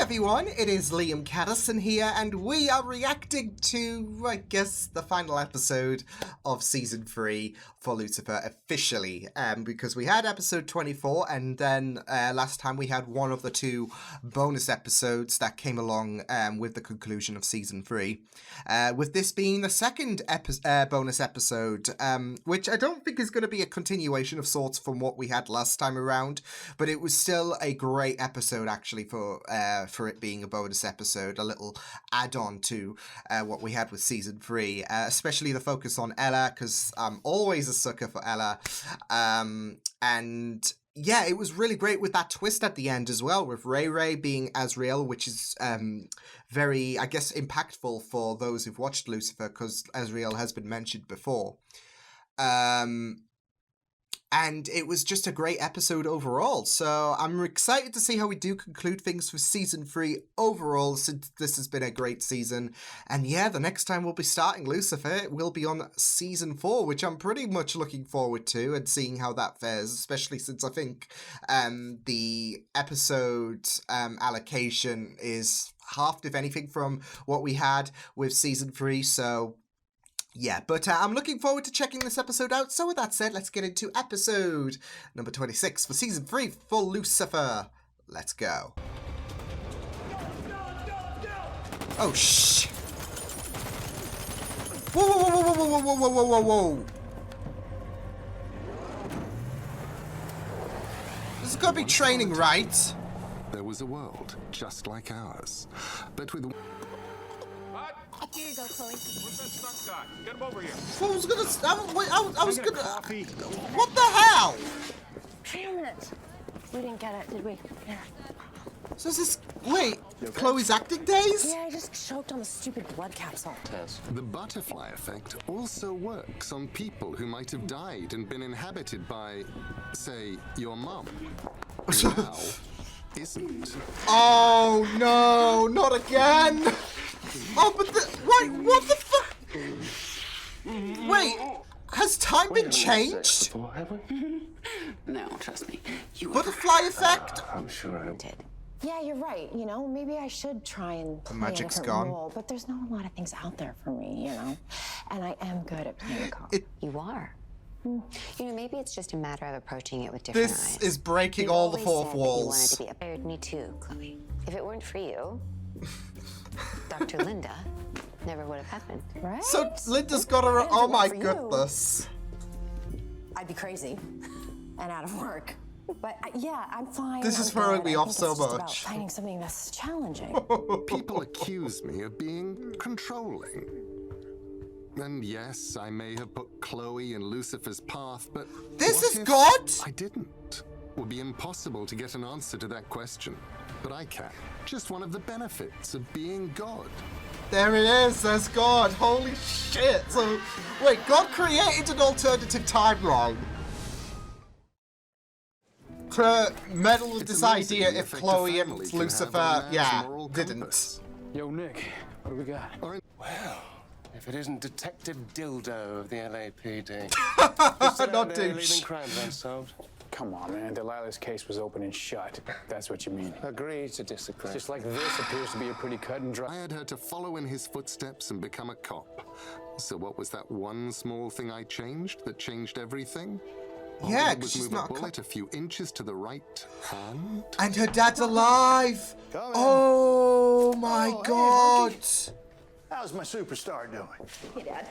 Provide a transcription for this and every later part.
everyone, it is Liam Caddison here, and we are reacting to, I guess, the final episode of Season 3 for Lucifer officially, because we had episode 24, and then last time we had one of the two bonus episodes that came along with the conclusion of Season 3, with this being the second bonus episode, which I don't think is going to be a continuation of sorts from what we had last time around, but it was still a great episode actually for it being a bonus episode, a little add-on to what we had with Season 3, especially the focus on Ella, because I'm always a sucker for Ella, and yeah, it was really great with that twist at the end as well, with Ray Ray being Azrael, which is very, I guess, impactful for those who've watched Lucifer, because Azrael has been mentioned before. And it was just a great episode overall. So I'm excited to see how we do conclude things for Season 3 overall, since this has been a great season. And yeah, the next time we'll be starting Lucifer will be on Season 4, which I'm pretty much looking forward to and seeing how that fares, especially since I think the episode allocation is halved, if anything, from what we had with Season 3. So yeah, but I'm looking forward to checking this episode out. So with that said, let's get into episode number 26 for Season 3 for Lucifer. Let's go. Oh, shh. Whoa, whoa, whoa, whoa, whoa, whoa, whoa, whoa, whoa, whoa. This is gonna be training, right? There was a world just like ours, but with... Here you go, Chloe. Where's that stunt guy? Get him over here. I was gonna... I was gonna... What the hell? Damn it. We didn't get it, did we? Yeah. So is this... Wait, Chloe's acting days? Yeah, I just choked on the stupid blood capsule. The butterfly effect also works on people who might have died and been inhabited by, say, your mum. Now, isn't. Oh, no, not again. Oh, but wait, what the fuck? Wait, has time been changed? No, trust me. Butterfly effect? I'm sure I did. Yeah, you're right. You know, maybe I should try and play magic's a different gone. role, but there's not a lot of things out there for me, you know? And I am good at playing a cop. You are. You know, maybe it's just a matter of approaching it with different eyes. This is breaking all the fourth walls. You wanted to be me too, Chloe. If it weren't for you, Dr. Linda never would have happened. Right? So Linda's got her... Oh my goodness. I'd be crazy and out of work. But yeah, I'm fine. This is throwing me off so much. About finding something that's challenging. People accuse me of being controlling. And yes, I may have put Chloe in Lucifer's path, but this what is if God? I didn't. It would be impossible to get an answer to that question. But I can. Just one of the benefits of being God. There it is, there's God. Holy shit. So, wait, God created an alternative timeline to meddle with this idea if Chloe and Lucifer, didn't. Yo, Nick, what do we got? Well, if it isn't Detective Dildo of the LAPD. Not Leaving douche. crimes unsolved. Come on, man. Delilah's case was open and shut. That's what you mean. Agree to disagree. Just like this appears to be a pretty cut and I dry. had her to follow in his footsteps and become a cop. So what was that one small thing I changed that changed everything? Yeah, All because was she's move not a a bullet a few inches to the right hand. And her dad's alive! Come in. Oh my Oh, hey, god! Hunky. How's my superstar doing? Hey, Dad.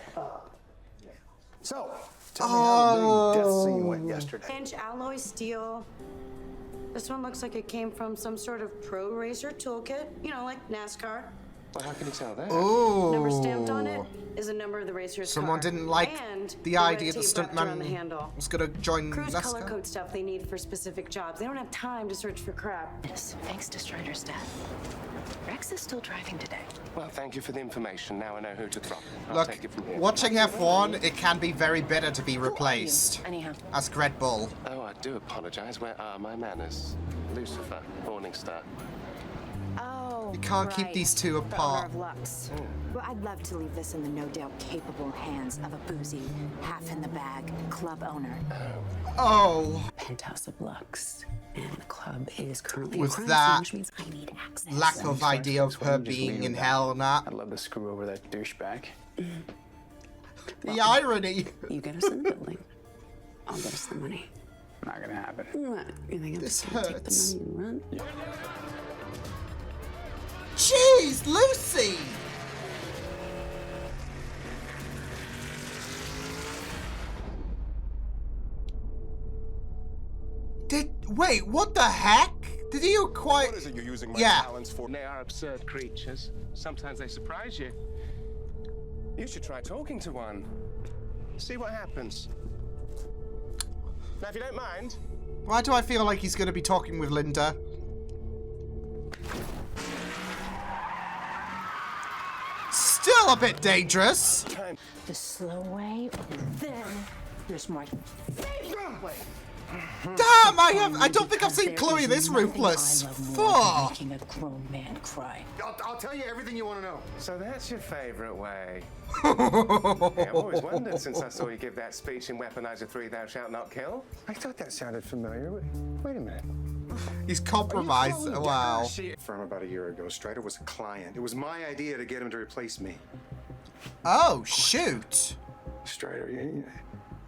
So, tell me how the big death Oh. scene went yesterday. Inch alloy steel. This one looks like it came from some sort of pro racer toolkit, you know, like NASCAR. Well, how can you tell that? Number stamped on it Oh. is a number of the racer's Someone car. didn't like And the red idea that tape wrapped around the stuntman handle. was gonna join Crews color NASCAR. code stuff they need for specific jobs. They don't have time to search for crap. Thanks to Strider's death, Rex is still driving today. Well, thank you for the information. Now I know who to throw. I'll Look, take it from here. watching F1, it can be very bitter to be replaced. Anyhow. Ask Red Bull. Oh, I do apologize. Where are my manners? Lucifer, Morningstar. Oh, You can't keep these two apart. Well, I'd love to leave this in the no doubt capable hands of a boozy, half-in-the-bag club owner. Oh. Penthouse of Lux. And the club is currently Was a crime that scene, which means I need access. lack of idea of her being in hell or not? I'd love to screw over that douchebag. The irony. You get us in the building. I'll get us the money. Not gonna happen. What? You think I'm This just gonna hurts. take the money and run? Jeez, Lucy! Wait, what the heck? Did you acquire... What is it you're using my Yeah. talents for? They are absurd creatures. Sometimes they surprise you. You should try talking to one. See what happens. Now, if you don't mind, Why do I feel like he's going to be talking with Linda? Still a bit dangerous. The slow way, or then there's my favorite way. Damn, I don't think I've seen Chloe this ruthless. I love more than Fuck. making a grown man cry. I'll tell you everything you want to know. so that's your favorite way. Yeah, I've always wondered since I saw you give that speech in Weaponizer 3 Thou Shalt Not Kill. I thought that sounded familiar. Wait a minute. He's compromised. Wow. From about a year ago, Strider was a client. It was my idea to get him to replace me. Oh, shoot. Strider,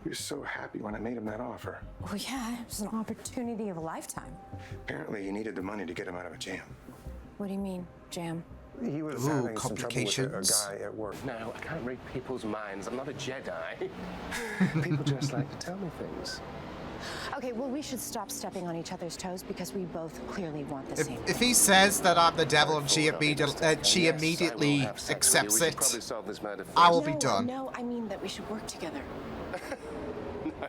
he was so happy when I made him that offer. Well, yeah, it was an opportunity of a lifetime. Apparently, he needed the money to get him out of a jam. What do you mean, jam? He was Ooh, having some trouble with complications. a guy at work. No, I can't read people's minds. I'm not a Jedi. People just like to tell me things. Okay, well, we should stop stepping on each other's toes because we both clearly want the same. If he says that I'm the devil and she Yes, I will immediately have sex with you. accepts We should it, probably solve this murder I will first. be done. No, I mean that we should work together.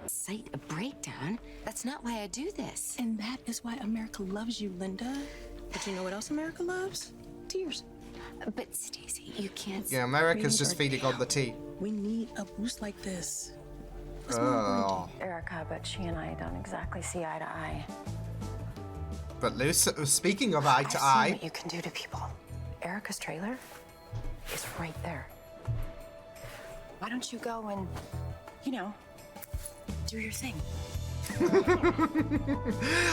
Cite a breakdown? That's not why I do this. And that is why America loves you, Linda. But you know what else America loves? Tears. But Stacey, you can't. Yeah, America's We just need feeding on the tea. We need a boost like this. Oh. Erica, but she and I don't exactly see eye to eye. But Lucy, speaking of eye to I've seen eye, what you can do to people. Erica's trailer is right there. Why don't you go and, do your thing?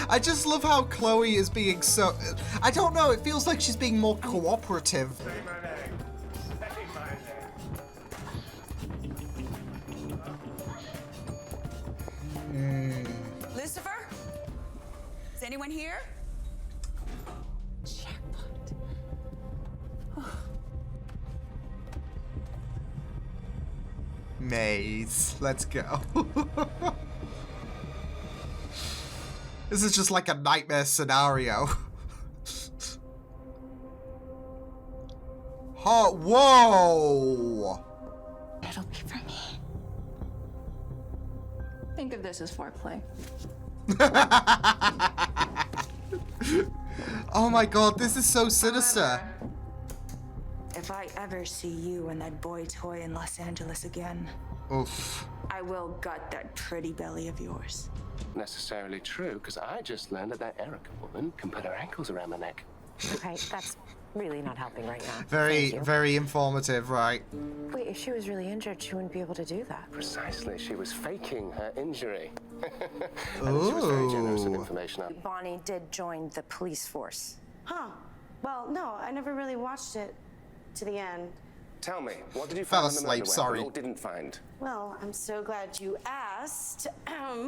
I just love how Chloe is being so... I don't know, it feels like she's being more cooperative. Say my name. Say my name. Lucifer? Is anyone here? Maze, let's go. This is just like a nightmare scenario. Oh, whoa! That'll be for me. Think of this as foreplay. Oh my god, this is so sinister. If I ever see you and that boy toy in Los Angeles again, Oof. I will gut that pretty belly of yours. Necessarily true, because I just learned that that Erica woman can put her ankles around my neck. Okay, that's really not helping right now. Very, Thank you. very informative, right? Wait, if she was really injured, she wouldn't be able to do that. Precisely, she was faking her injury. And she was very generous with information. Bonnie did join the police force. Huh. Well, no, I never really watched it to the end. Tell me, what did you Fell find on the asleep, murder sorry. weapon or didn't find? Well, I'm so glad you asked.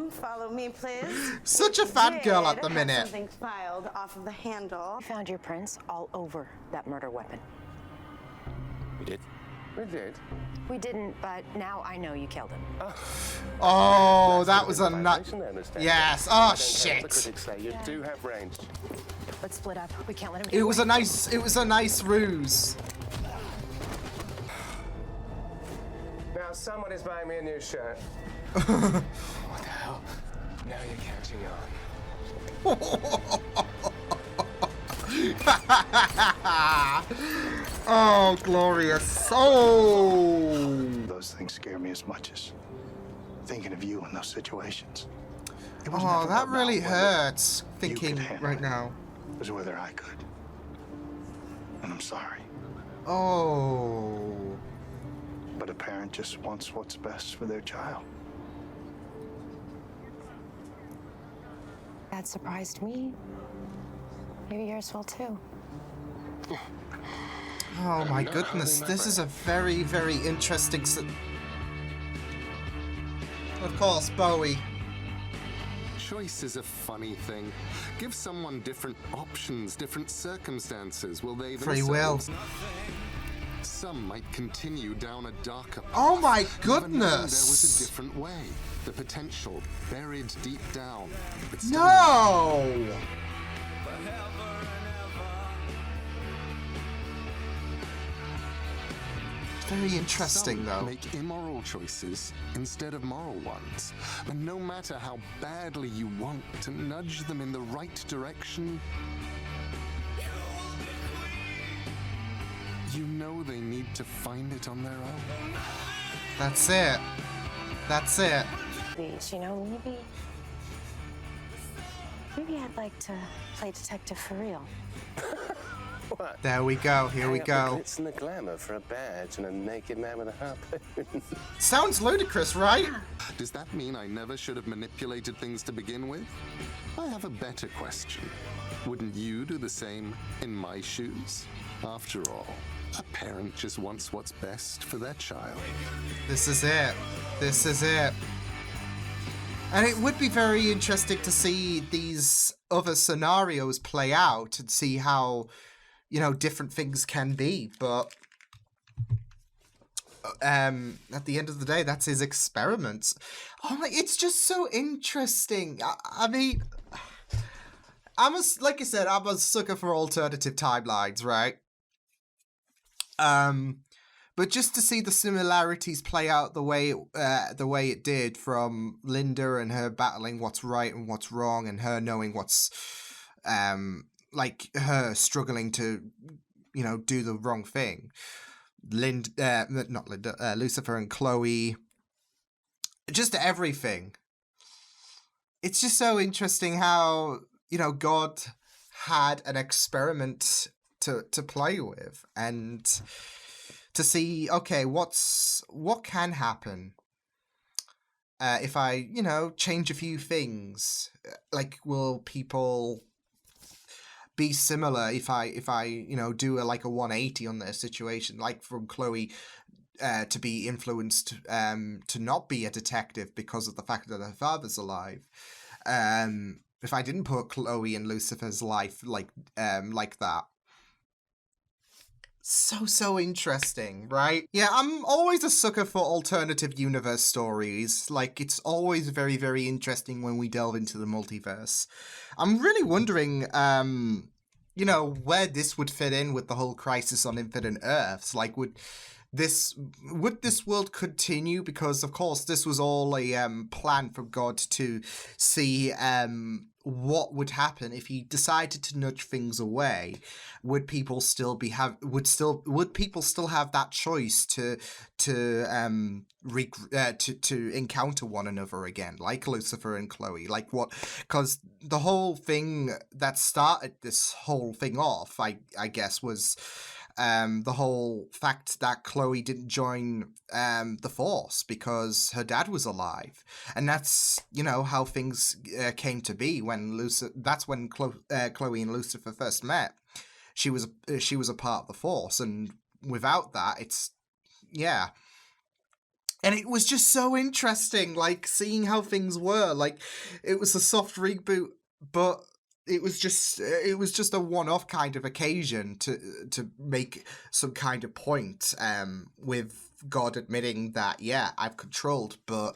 Follow me, please. Such a We fangirl at did the have minute. Something filed off of the handle. We found your prints all over that murder weapon. We did. We did. We didn't, but now I know you killed him. Oh, Nice that little was a nut. vibration there, Miss Dacre. Yes. I Oh don't care what the shit. critics say, you do have range. Let's split up. We can't let him. It was a nice. It was a nice ruse. Now, someone is buying me a new shirt. What the hell? Now you're catching on. Oh, glorious. Oh. Those things scare me as much as thinking of you in those situations. It was Oh, never that about really whether hurts. you Thinking could handle right it. now. It was whether I could. And I'm sorry. Oh. But a parent just wants what's best for their child. That surprised me. Maybe yours will too. Oh my goodness, this is a very, very interesting... Of course, Bowie. Choice is a funny thing. Give someone different options, different circumstances. Will they Free will. Some might continue down a darker path. Oh my Even though goodness! there was a different way. The potential buried deep down. But still No! Very interesting, Some though. make immoral choices instead of moral ones. And no matter how badly you want to nudge them in the right direction, you know they need to find it on their own. That's it. That's it. You know, maybe I'd like to play detective for real. What? There we go. Here we Hang up go. the glitz and the glamour for a badge and a naked man with a harpoon. Sounds ludicrous, right? Does that mean I never should have manipulated things to begin with? I have a better question. Wouldn't you do the same in my shoes? After all, a parent just wants what's best for their child. This is it. This is it. And it would be very interesting to see these other scenarios play out and see how, you know, different things can be. But at the end of the day, that's his experiments. Oh my, it's just so interesting. I mean, like I said, I'm a sucker for alternative timelines, right? But just to see the similarities play out the way it did, from Linda and her battling what's right and what's wrong, and her knowing what's like her struggling to, you know, do the wrong thing. Lucifer and Chloe, just everything. It's just so interesting how, you know, God had an experiment to play with, and to see, okay, what can happen if I, you know, change a few things. Like, will people be similar if I you know, do a 180 on their situation, like from Chloe to be influenced to not be a detective because of the fact that her father's alive. If I didn't put Chloe in Lucifer's life like that. So interesting, right? Yeah, I'm always a sucker for alternative universe stories. Like, it's always very, very interesting when we delve into the multiverse. I'm really wondering, you know, where this would fit in with the whole Crisis on Infinite Earths. Like, would this world continue? Because, of course, this was all a plan from God to see what would happen if he decided to nudge things away. Would people still have that choice to encounter one another again, like Lucifer and Chloe? Like, what? Because the whole thing that started this whole thing off, I guess, was the whole fact that Chloe didn't join the Force because her dad was alive, and that's, you know, how things came to be when That's when Chloe and Lucifer first met. She was a part of the Force, and without that, yeah. And it was just so interesting, like, seeing how things were. Like, it was a soft reboot, but it was just a one-off kind of occasion to make some kind of point, with God admitting that, yeah, I've controlled, but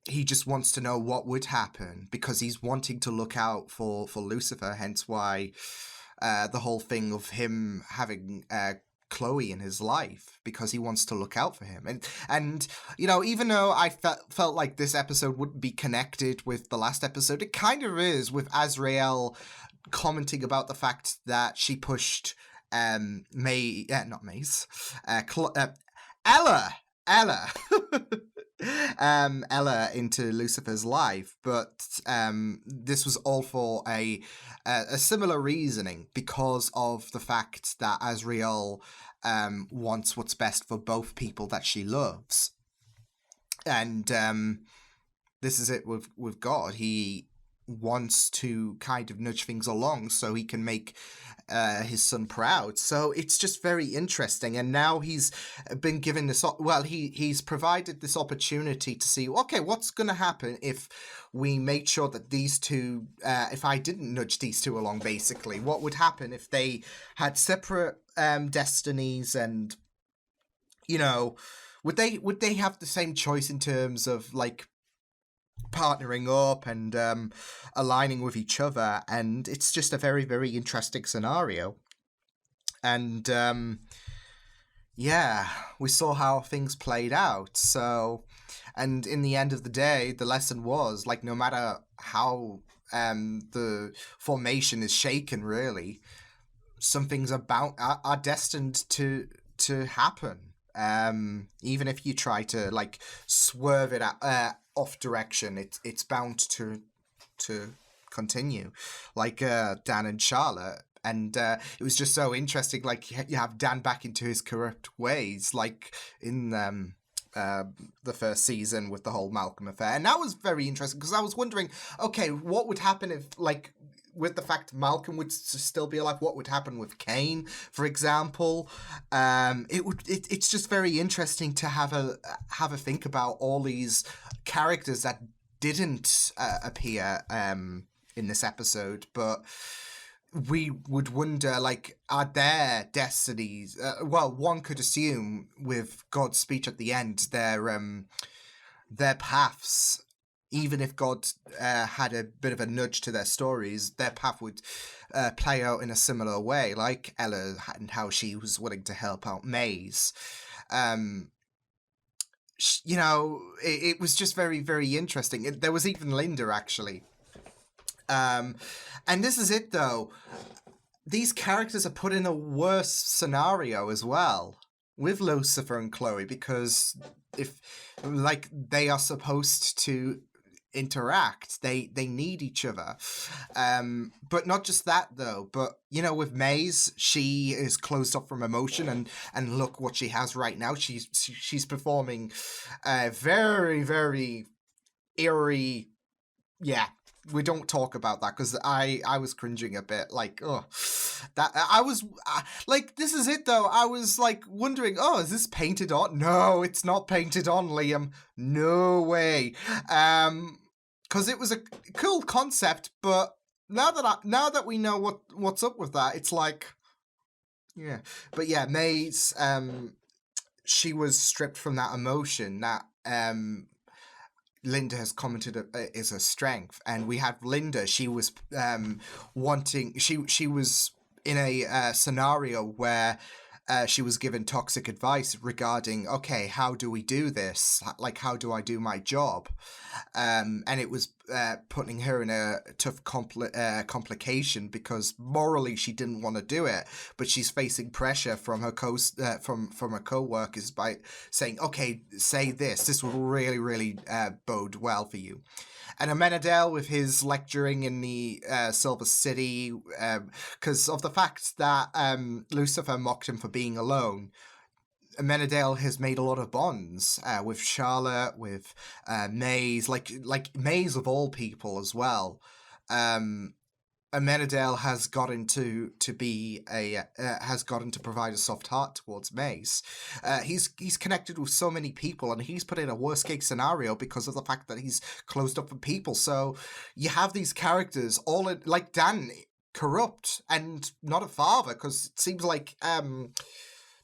he just wants to know what would happen because he's wanting to look out for Lucifer, hence why the whole thing of him having Chloe in his life, because he wants to look out for him. And you know, even though I felt like this episode wouldn't be connected with the last episode, it kind of is, with Azrael commenting about the fact that she pushed Ella Ella into Lucifer's life, but this was all for a similar reasoning, because of the fact that Azrael wants what's best for both people that she loves. And this is it with God. He wants to kind of nudge things along so he can make his son proud. So it's just very interesting. And now he's been given this, he's provided this opportunity to see, okay, what's going to happen if we made sure that these two, if I didn't nudge these two along, basically, what would happen if they had separate destinies, and, you know, would they have the same choice in terms of, like, partnering up and aligning with each other? And it's just a very, very interesting scenario. And yeah, we saw how things played out. So, and in the end of the day, the lesson was, like, no matter how the formation is shaken, really, some things are destined to happen. Even if you try to, like, swerve it off direction, it's bound to continue, like Dan and Charlotte. And it was just so interesting, like, you have Dan back into his corrupt ways, like in the first season with the whole Malcolm affair. And that was very interesting, because I was wondering, okay, what would happen if, like, with the fact Malcolm would still be alive, what would happen with Kane, for example? It's just very interesting to have a think about all these characters that didn't appear in this episode, but we would wonder, like, are their destinies? Well, one could assume with God's speech at the end, their paths. Even if God had a bit of a nudge to their stories, their path would play out in a similar way, like Ella and how she was willing to help out Maze. You know, it was just very, very interesting. There was even Linda, actually. And this is it, though. These characters are put in a worse scenario as well with Lucifer and Chloe, because if, like, they are supposed to interact, they need each other, but not just that, though, but, you know, with Maze, she is closed off from emotion, and look what she has right now. She's performing very, very eerie. Yeah, we don't talk about that, because I was cringing a bit, like, oh, that I was like, this is it, though. I was, like, wondering, oh, is this painted on? No, it's not painted on, Liam. No way. Because it was a cool concept, but now that we know what's up with that, it's like, yeah. But yeah, Maze, she was stripped from that emotion that Linda has commented is a strength. And we had Linda, she was she was in a scenario where she was given toxic advice regarding, okay, how do we do this? Like, how do I do my job? And it was putting her in a tough complication, because morally she didn't want to do it, but she's facing pressure from her from her co-workers by saying, okay, say this. This will really, really bode well for you. And Amenadel with his lecturing in the Silver City, because of the fact that Lucifer mocked him for being alone. Amenadel has made a lot of bonds with Charlotte, with Maze, like Maze of all people as well. Amenadel has gotten to provide a soft heart towards Mace. He's connected with so many people, and he's put in a worst case scenario because of the fact that he's closed up with people. So you have these characters all like Dan, corrupt and not a father, because it seems like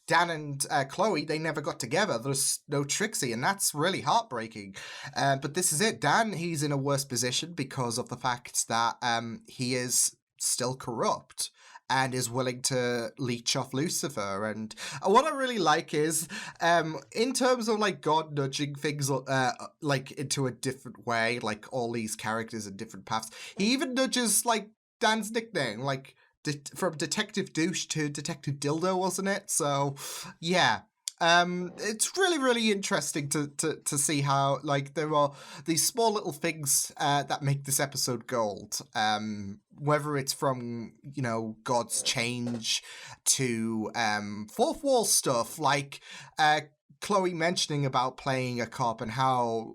Dan and Chloe, they never got together. There's no Trixie, and that's really heartbreaking. But this is it. Dan, he's in a worse position because of the fact that he is still corrupt and is willing to leech off Lucifer. And what I really like is, in terms of, like, God nudging things like into a different way, like all these characters in different paths, he even nudges, like, Dan's nickname, like, from Detective Douche to Detective Dildo, wasn't it? So, yeah. It's really, really interesting to see how, like, there are these small little things that make this episode gold. Whether it's from, you know, God's change to fourth wall stuff, like Chloe mentioning about playing a cop and how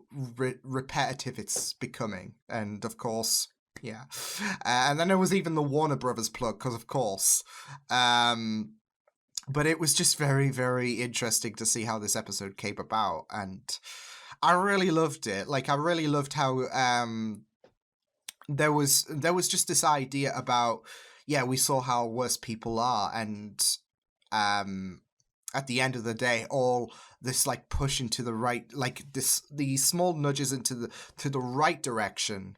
repetitive it's becoming. And of course, yeah. And then there was even the Warner Brothers plug, because of course. But it was just very, very interesting to see how this episode came about. And I really loved it. Like, I really loved how there was just this idea about, yeah, we saw how worse people are. And at the end of the day, all this like push into the right, like these small nudges into the right direction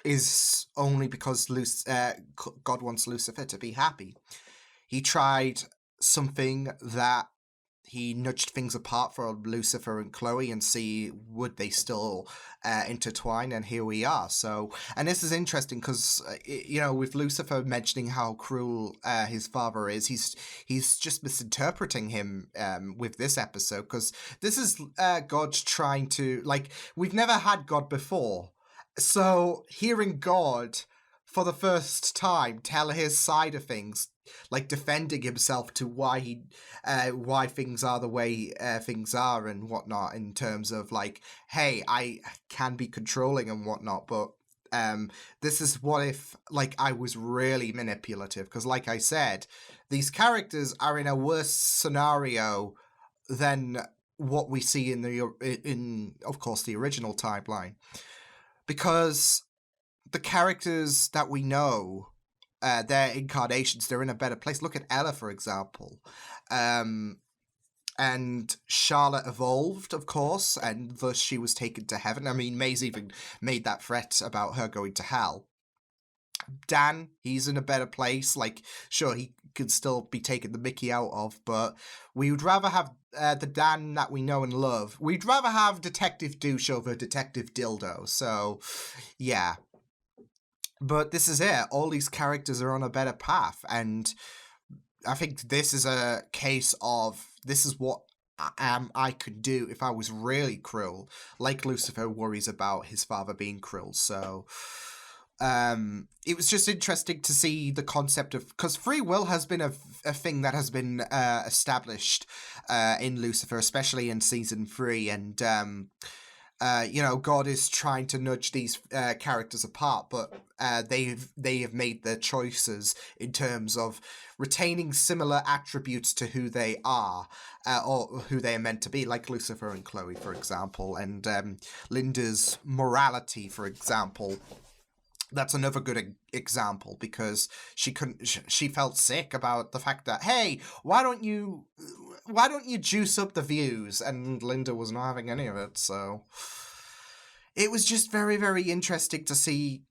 is only because God wants Lucifer to be happy. He tried something that he nudged things apart for Lucifer and Chloe and see would they still intertwine, and here we are. So, and this is interesting because you know, with Lucifer mentioning how cruel his father is, he's just misinterpreting him with this episode, because this is God trying to, like, we've never had God before, so hearing God for the first time tell his side of things, like defending himself to why things are the way things are and whatnot, in terms of like, hey, I can be controlling and whatnot, but this is what if, like, I was really manipulative, because like I said, these characters are in a worse scenario than what we see in of course the original timeline, because the characters that we know, their incarnations, they're in a better place. Look at Ella, for example. And Charlotte evolved, of course, and thus she was taken to heaven. I mean, May's even made that threat about her going to hell. Dan, he's in a better place. Like, sure, he could still be taken the mickey out of, but we would rather have the Dan that we know and love. We'd rather have Detective Douche over Detective Dildo. So, yeah. But this is it. All these characters are on a better path, and I think this is a case of, this is what I could do if I was really cruel, like Lucifer worries about his father being cruel. So it was just interesting to see the concept of, because free will has been a thing that has been established in Lucifer, especially in season 3, and you know, God is trying to nudge these characters apart, but they have made their choices in terms of retaining similar attributes to who they are, or who they are meant to be, like Lucifer and Chloe, for example, and Linda's morality, for example. That's another good example, because she felt sick about the fact that, hey, why don't you juice up the views? And Linda was not having any of it. So it was just very, very interesting to see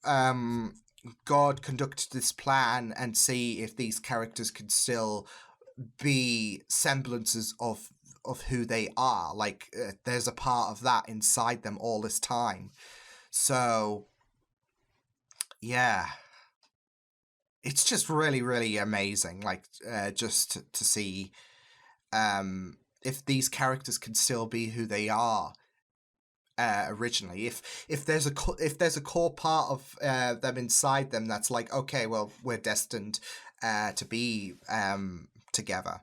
God conduct this plan and see if these characters could still be semblances of who they are. Like, there's a part of that inside them all this time. So yeah, it's just really, really amazing, like, just to see if these characters can still be who they are originally. If there's a core part of them inside them that's like, okay, well, we're destined to be together.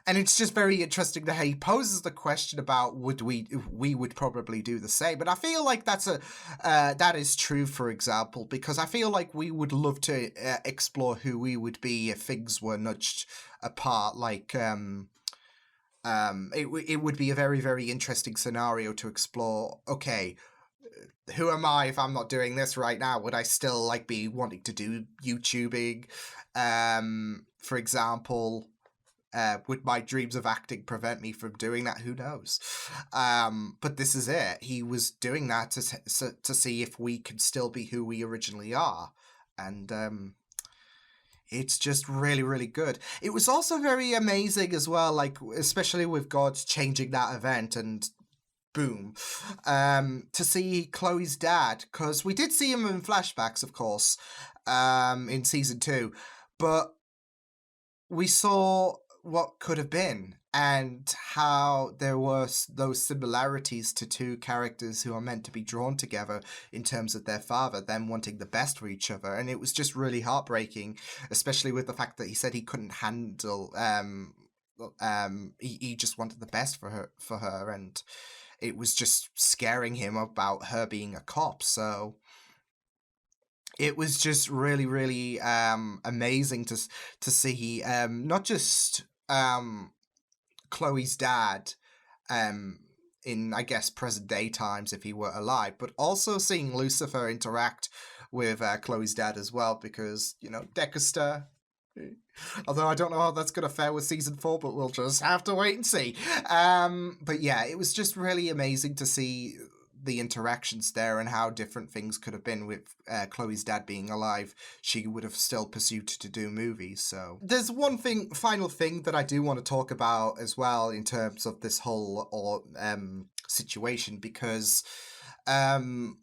And it's just very interesting that he poses the question about we would probably do the same. But I feel like that is true, for example, because I feel like we would love to explore who we would be if things were nudged apart. Like, it would be a very, very interesting scenario to explore. Okay, who am I if I'm not doing this right now? Would I still like be wanting to do YouTubing? For example. Would my dreams of acting prevent me from doing that? Who knows? But this is it. He was doing that to see if we can still be who we originally are. And it's just really, really good. It was also very amazing as well, like, especially with God changing that event and boom, to see Chloe's dad, because we did see him in flashbacks, of course, in season 2, but we saw what could have been, and how there were those similarities to two characters who are meant to be drawn together in terms of their father, them wanting the best for each other. And it was just really heartbreaking, especially with the fact that he said he couldn't handle he just wanted the best for her, and it was just scaring him about her being a cop. So it was just really, really amazing to see not just Chloe's dad in, I guess, present day times if he were alive, but also seeing Lucifer interact with Chloe's dad as well, because, you know, Dexter, although I don't know how that's going to fare with season 4, but we'll just have to wait and see. But yeah, it was just really amazing to see the interactions there and how different things could have been with Chloe's dad being alive. She would have still pursued to do movies. So there's one final thing that I do want to talk about as well in terms of this whole situation, because I'm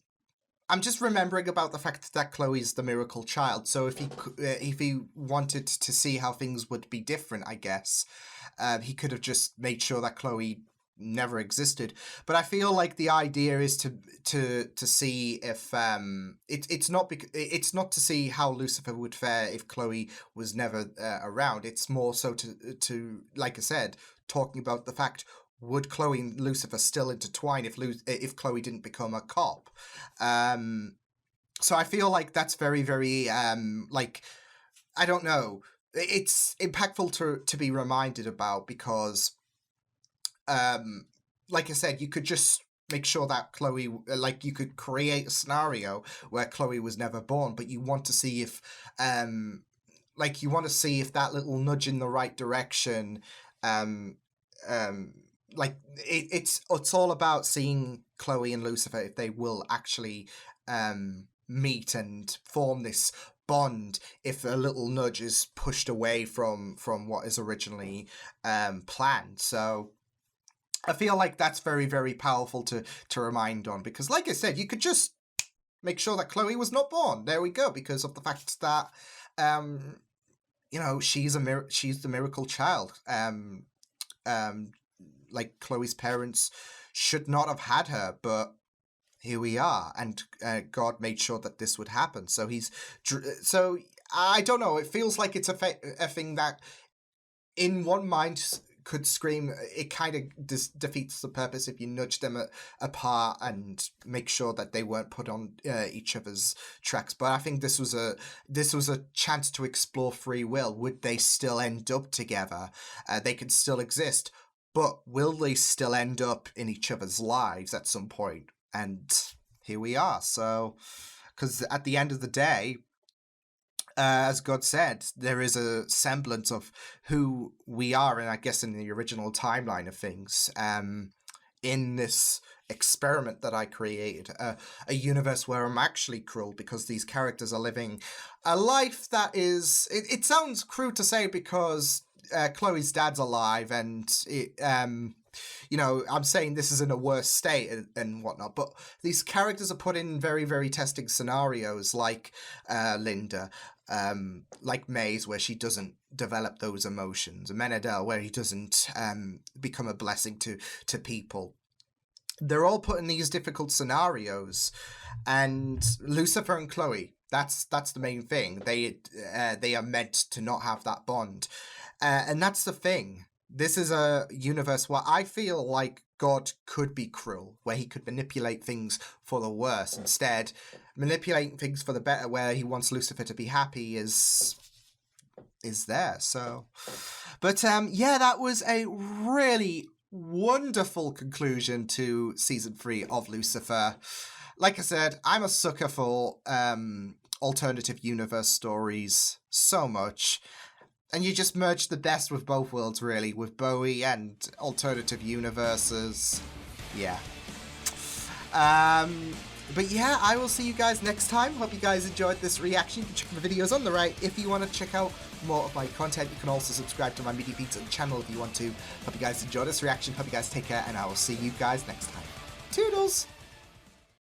just remembering about the fact that Chloe's the miracle child. So if he wanted to see how things would be different, I guess, he could have just made sure that Chloe never existed. But I feel like the idea is to see if it's not to see how Lucifer would fare if Chloe was never around. It's more so to like I said, talking about the fact, would Chloe and Lucifer still intertwine if Chloe didn't become a cop? So I feel like that's very, very like, I don't know, it's impactful to be reminded about, because like I said, you could just make sure that Chloe, like, you could create a scenario where Chloe was never born, but you want to see if like, you want to see if that little nudge in the right direction, like, it's all about seeing Chloe and Lucifer, if they will actually meet and form this bond, if a little nudge is pushed away from what is originally planned. So I feel like that's very, very powerful to remind on, because like I said, you could just make sure that Chloe was not born. There we go, because of the fact that you know, she's the miracle child. Like, Chloe's parents should not have had her, but here we are, and God made sure that this would happen. So so I don't know, it feels like it's a thing that in one mind could scream, it kind of defeats the purpose if you nudge them apart and make sure that they weren't put on each other's tracks. But I think this was a chance to explore free will. Would they still end up together? They could still exist, but will they still end up in each other's lives at some point? And here we are. So, because at the end of the day, as God said, there is a semblance of who we are, and I guess in the original timeline of things, in this experiment that I created, a universe where I'm actually cruel, because these characters are living a life that is, it sounds crude to say, because Chloe's dad's alive, and you know, I'm saying this is in a worse state and whatnot, but these characters are put in very, very testing scenarios, like Linda, like Maze, where she doesn't develop those emotions, and Menadel, where he doesn't become a blessing to people. They're all put in these difficult scenarios, and Lucifer and Chloe, that's the main thing. They are meant to not have that bond. And that's the thing. This is a universe where I feel like God could be cruel, where he could manipulate things for the worse. Instead, manipulating things for the better, where he wants Lucifer to be happy, is there. So, but yeah, that was a really wonderful conclusion to season 3 of Lucifer. Like I said, I'm a sucker for alternative universe stories so much. And you just merge the best with both worlds, really, with Bowie and alternative universes. Yeah. But yeah, I will see you guys next time. Hope you guys enjoyed this reaction. You can check the videos on the right if you want to check out more of my content. You can also subscribe to my Media Pizza channel if you want to. Hope you guys enjoyed this reaction. Hope you guys take care, and I will see you guys next time. Toodles!